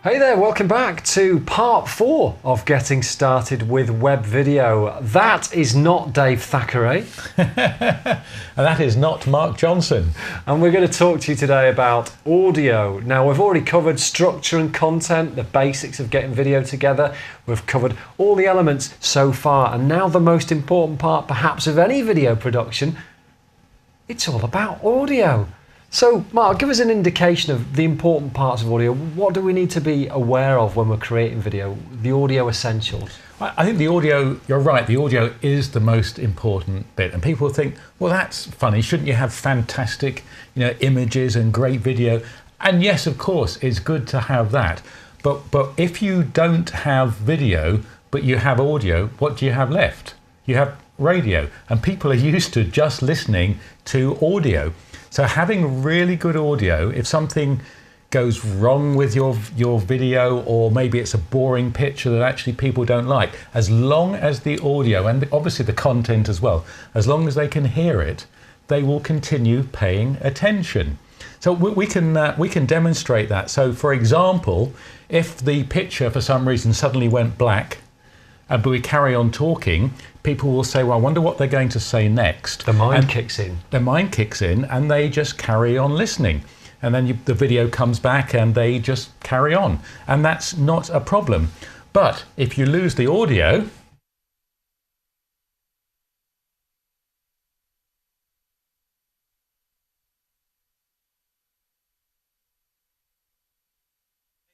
Hey there, welcome back to part 4 of Getting Started with Web Video. That is not Dave Thackeray. And that is not Mark Johnson. And we're going to talk to you today about audio. Now, we've already covered structure and content, the basics of getting video together. We've covered all the elements so far. And now the most important part, perhaps, of any video production, it's all about audio. So, Mark, give us an indication of the important parts of audio. What do we need to be aware of when we're creating video, the audio essentials? I think the audio, you're right, the audio is the most important bit. And people think, well, that's funny. Shouldn't you have fantastic, images and great video? And yes, of course, it's good to have that. But if you don't have video, but you have audio, what do you have left? You have radio. And people are used to just listening to audio. So having really good audio, if something goes wrong with your video, or maybe it's a boring picture that actually people don't like, as long as the audio and obviously the content as well, as long as they can hear it, they will continue paying attention. So we can demonstrate that. So for example, if the picture for some reason suddenly went black, but we carry on talking, people will say, well, I wonder what they're going to say next. The mind kicks in. The mind kicks in and they just carry on listening. And then the video comes back and they just carry on. And that's not a problem. But if you lose the audio,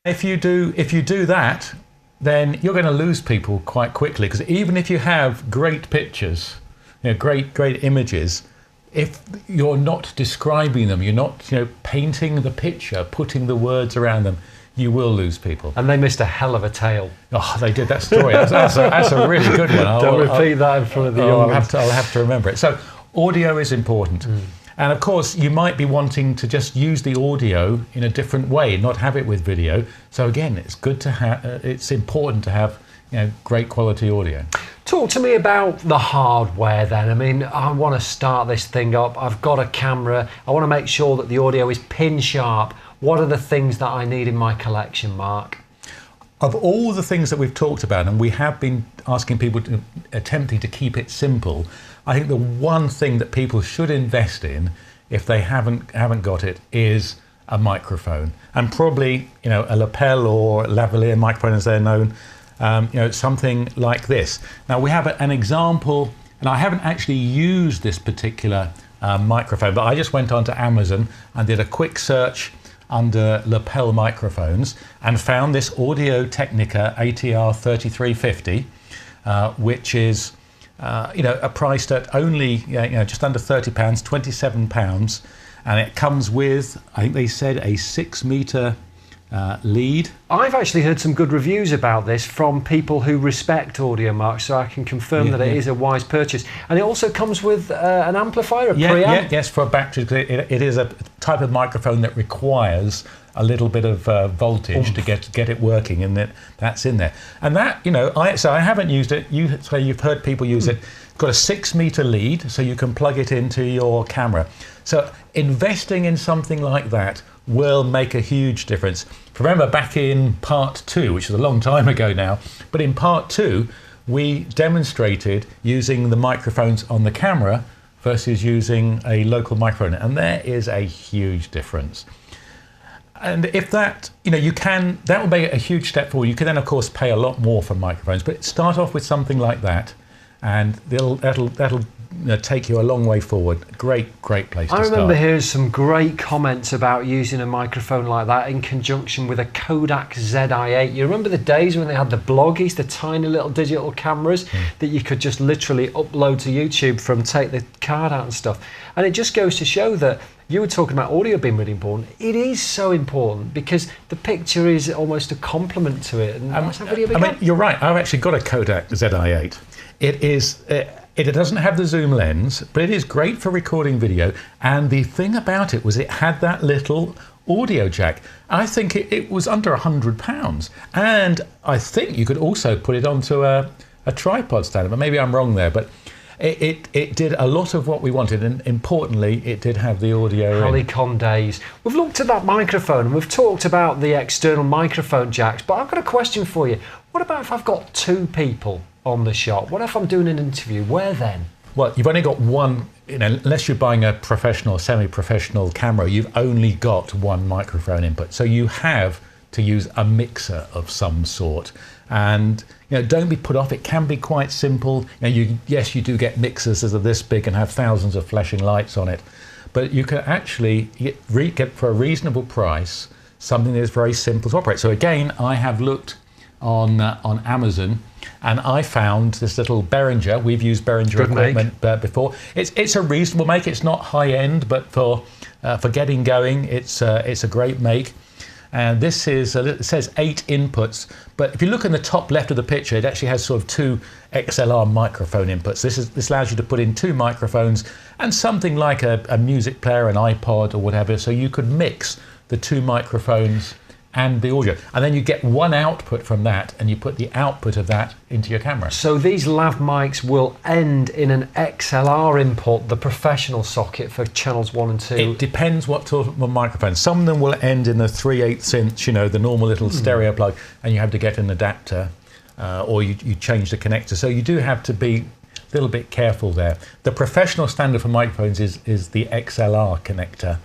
if you do that, then you're going to lose people quite quickly, because even if you have great pictures, great images, if you're not describing them, you're not painting the picture, putting the words around them, you will lose people. And they missed a hell of a tale. Oh, they did that story. That's a really good one. Don't repeat that in front of the audience. I'll have to remember it. So audio is important. And of course, you might be wanting to just use the audio in a different way, not have it with video. So again, it's good to have. It's important to have, great quality audio. Talk to me about the hardware then. I mean, I want to start this thing up. I've got a camera. I want to make sure that the audio is pin sharp. What are the things that I need in my collection, Mark? Of all the things that we've talked about, and we have been asking people to attempting to keep it simple, I think the one thing that people should invest in, if they haven't got it, is a microphone, and probably a lapel or lavalier microphone, as they're known, something like this. Now we have an example, and I haven't actually used this particular microphone, but I just went onto Amazon and did a quick search under lapel microphones and found this Audio Technica ATR 3350, which is priced at only just under £30, £27, and it comes with, I think they said, a 6-meter lead. I've actually heard some good reviews about this from people who respect audio, Mark, so I can confirm that it is a wise purchase. And it also comes with an amplifier, a preamp. Yes, for a battery. It is a type of microphone that requires a little bit of voltage to get it working, and that's in there. And that, I haven't used it. You've heard people use it. It's got a 6-meter lead, so you can plug it into your camera. So investing in something like that will make a huge difference. Remember back in part 2, which is a long time ago now, but in part 2, we demonstrated using the microphones on the camera versus using a local microphone, and there is a huge difference. And if that, that will make a huge step forward. You can then, of course, pay a lot more for microphones, but start off with something like that, and that'll take you a long way forward. Great place to start. I remember hearing some great comments about using a microphone like that in conjunction with a Kodak ZI-8. You remember the days when they had the bloggies, the tiny little digital cameras that you could just literally upload to YouTube from, take the card out and stuff. And it just goes to show that you were talking about audio being really important. It is so important because the picture is almost a complement to it. And that's how video began. I mean, you're right. I've actually got a Kodak ZI-8. It is. It doesn't have the zoom lens, but it is great for recording video. And the thing about it was it had that little audio jack. I think it was under £100. And I think you could also put it onto a tripod stand, but maybe I'm wrong there. But it did a lot of what we wanted, and importantly, it did have the audio in. Halicon days. We've looked at that microphone and we've talked about the external microphone jacks, but I've got a question for you. What about if I've got two people on the shot? What if I'm doing an interview? Where then? Well, you've only got one, unless you're buying a professional, semi-professional camera, you've only got one microphone input. So you have to use a mixer of some sort. And don't be put off. It can be quite simple. Yes, you do get mixers that are this big and have thousands of flashing lights on it, but you can actually get for a reasonable price something that is very simple to operate. So again, I have looked on Amazon, and I found this little Behringer. We've used Behringer equipment before. It's a reasonable make. It's not high end, but for getting going, it's a great make. And this is, it says 8 inputs, but if you look in the top left of the picture, it actually has sort of 2 XLR microphone inputs. This allows you to put in 2 microphones and something like a music player, an iPod or whatever, so you could mix the 2 microphones and the audio. And then you get one output from that, and you put the output of that into your camera. So these lav mics will end in an XLR input, the professional socket for channels 1 and 2? It depends what sort of microphone. Some of them will end in the 3/8 inch, the normal little stereo plug, and you have to get an adapter, or you change the connector. So you do have to be a little bit careful there. The professional standard for microphones is the XLR connector.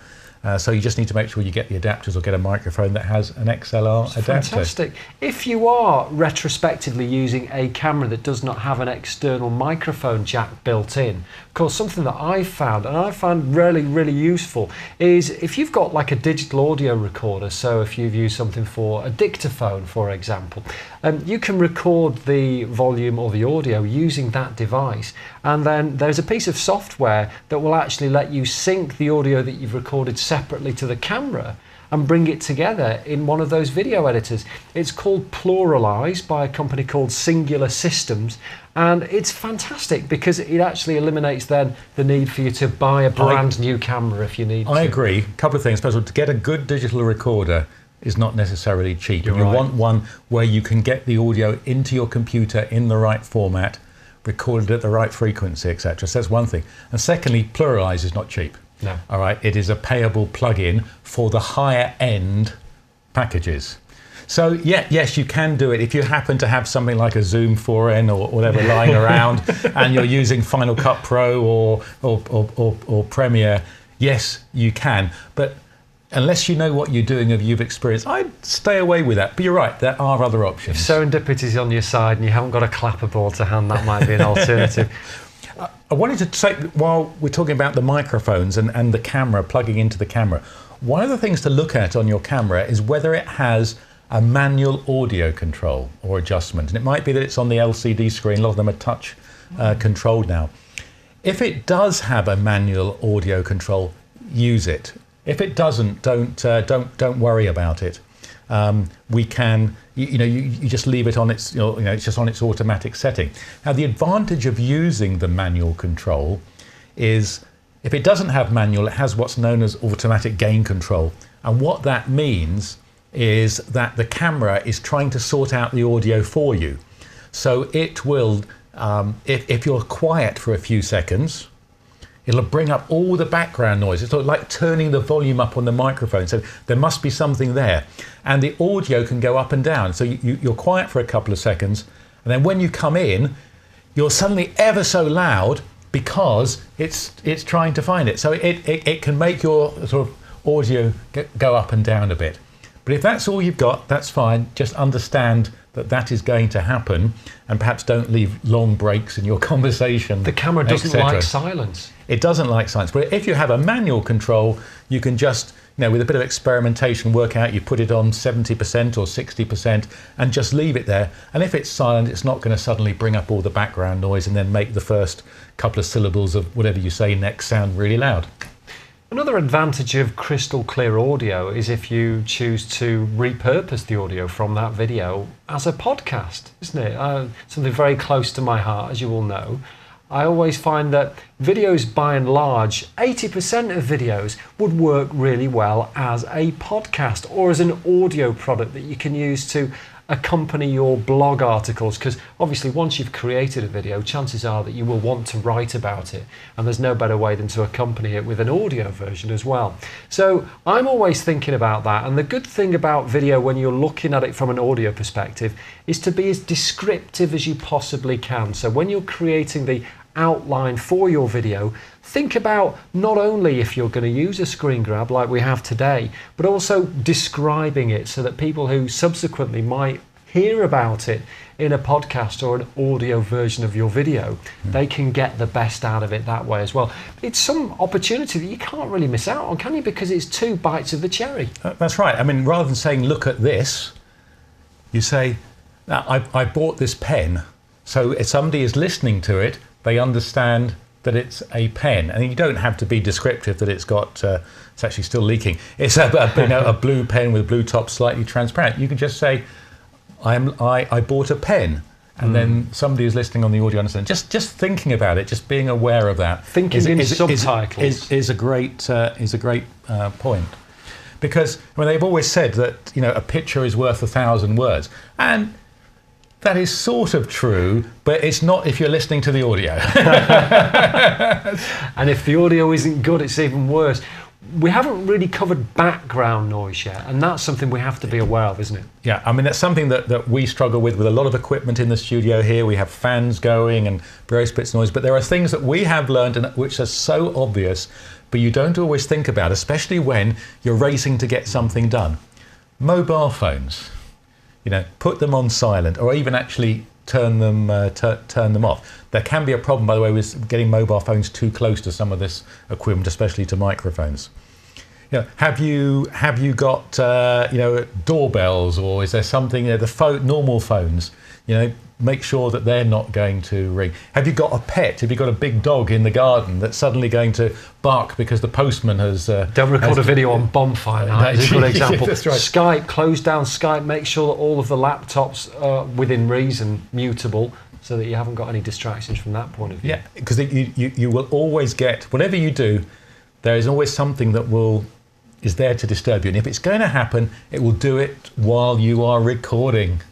So you just need to make sure you get the adapters or get a microphone that has an XLR adapter. Fantastic. If you are retrospectively using a camera that does not have an external microphone jack built in, of course, something that I've found, and I found really, really useful, is if you've got like a digital audio recorder, so if you've used something for a dictaphone, for example, you can record the volume or the audio using that device, and then there's a piece of software that will actually let you sync the audio that you've recorded separately to the camera and bring it together in one of those video editors. It's called Pluralize by a company called Singular Systems, and it's fantastic because it actually eliminates then the need for you to buy a brand new camera if you need to. I agree. A couple of things. First of all, to get a good digital recorder is not necessarily cheap. You're you right. want one where you can get the audio into your computer in the right format, recorded at the right frequency, etc. So that's one thing. And secondly, Pluralize is not cheap. No. All right, it is a payable plug-in for the higher end packages. So yes, you can do it if you happen to have something like a Zoom 4N or whatever lying around, and you're using Final Cut Pro or Premiere. Yes, you can, but unless you know what you're doing or you've experienced, I'd stay away with that. But you're right, there are other options. If serendipity's on your side and you haven't got a clapperboard to hand, that might be an alternative. I wanted to say, while we're talking about the microphones and the camera, plugging into the camera, one of the things to look at on your camera is whether it has a manual audio control or adjustment. And it might be that it's on the LCD screen. A lot of them are touch controlled now. If it does have a manual audio control, use it. If it doesn't, don't worry about it. We can, you just leave it on its, it's just on its automatic setting. Now, the advantage of using the manual control is if it doesn't have manual, it has what's known as automatic gain control. And what that means is that the camera is trying to sort out the audio for you. So it will, if you're quiet for a few seconds, it'll bring up all the background noise. It's sort of like turning the volume up on the microphone. So there must be something there. And the audio can go up and down. So you're quiet for a couple of seconds. And then when you come in, you're suddenly ever so loud because it's trying to find it. So it can make your sort of audio go up and down a bit. But if that's all you've got, that's fine. Just understand that that is going to happen, and perhaps don't leave long breaks in your conversation. The camera doesn't like silence. It doesn't like silence. But if you have a manual control, you can just, with a bit of experimentation, work out, you put it on 70% or 60% and just leave it there. And if it's silent, it's not going to suddenly bring up all the background noise and then make the first couple of syllables of whatever you say next sound really loud. Another advantage of crystal clear audio is if you choose to repurpose the audio from that video as a podcast, isn't it? Something very close to my heart, as you all know. I always find that videos, by and large, 80% of videos would work really well as a podcast or as an audio product that you can use to accompany your blog articles, because obviously once you've created a video, chances are that you will want to write about it, and there's no better way than to accompany it with an audio version as well. So I'm always thinking about that, and the good thing about video when you're looking at it from an audio perspective is to be as descriptive as you possibly can. So when you're creating the outline for your video, think about not only if you're going to use a screen grab like we have today, but also describing it so that people who subsequently might hear about it in a podcast or an audio version of your video, they can get the best out of it that way as well. It's some opportunity that you can't really miss out on, can you? Because it's 2 bites of the cherry. That's right. I mean, rather than saying, look at this, you say, I bought this pen. So if somebody is listening to it, they understand that it's a pen, and you don't have to be descriptive that it's got. It's actually still leaking. It's a blue pen with a blue top, slightly transparent. You can just say, "I bought a pen," and then somebody who's listening on the audio understands. Just thinking about it, just being aware of that. Thinking in subtitles is a great point, because they've always said that a picture is worth 1,000 words, and that is sort of true, but it's not if you're listening to the audio. And if the audio isn't good, it's even worse. We haven't really covered background noise yet, and that's something we have to be aware of, isn't it? Yeah, I mean, that's something that we struggle with a lot of equipment in the studio here. We have fans going and various bits of noise, but there are things that we have learned and which are so obvious, but you don't always think about, especially when you're racing to get something done. Mobile phones. Put them on silent, or even actually turn them off. There can be a problem, by the way, with getting mobile phones too close to some of this equipment, especially to microphones. Have you got doorbells, or is there something? Normal phones. Make sure that they're not going to ring. Have you got a pet? Have you got a big dog in the garden that's suddenly going to bark because the postman has... Don't record a video on bonfire now. That's a good example. That's right. Skype, close down Skype. Make sure that all of the laptops are within reason mutable, so that you haven't got any distractions from that point of view. Yeah, because you will always get, whatever you do, there is always something that is there to disturb you. And if it's going to happen, it will do it while you are recording.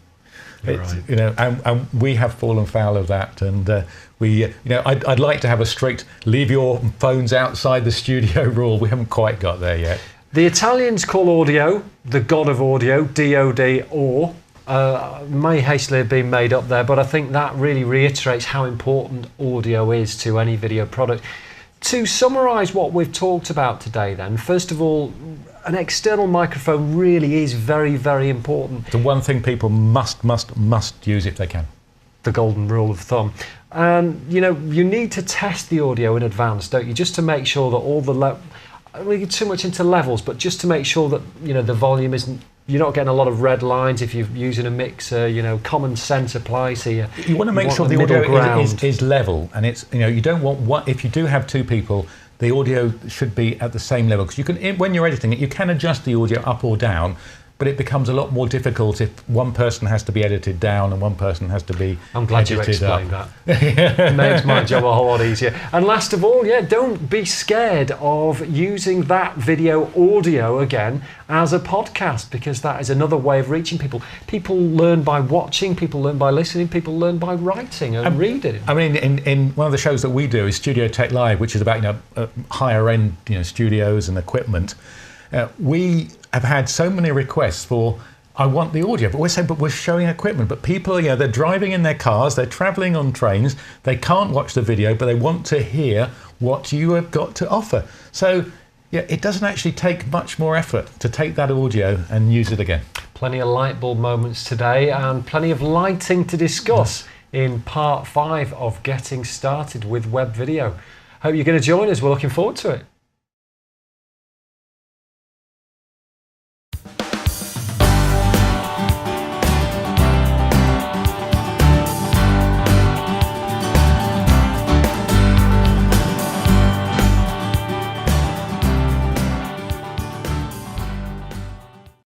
Right. And we have fallen foul of that, and I'd like to have a strict leave your phones outside the studio rule. We haven't quite got there yet. The Italians call audio the god of audio, DOD, or may hastily have been made up there, but I think that really reiterates how important audio is to any video product. To summarise what we've talked about today then, first of all, an external microphone really is very, very important. The one thing people must use if they can. The golden rule of thumb. And you need to test the audio in advance, don't you? Just to make sure that all the I don't want to get too much into levels, but just to make sure that the volume isn't. You're not getting a lot of red lines if you're using a mixer. Common sense applies here. You want to make sure the audio is level, and it's you don't want one. If you do have 2 people, the audio should be at the same level, because you can, when you're editing it, you can adjust the audio up or down, but it becomes a lot more difficult if one person has to be edited down and one person has to be I'm glad you explained that. It makes my job a whole lot easier. And last of all, don't be scared of using that video audio again as a podcast, because that is another way of reaching people. People learn by watching, people learn by listening, people learn by writing and reading. I mean, in one of the shows that we do is Studio Tech Live, which is about higher end studios and equipment. We have had so many requests for, I want the audio, but we're saying, but we're showing equipment. But people, they're driving in their cars, they're traveling on trains, they can't watch the video, but they want to hear what you have got to offer. So, it doesn't actually take much more effort to take that audio and use it again. Plenty of light bulb moments today, and plenty of lighting to discuss in part 5 of Getting Started with Web Video. Hope you're going to join us. We're looking forward to it.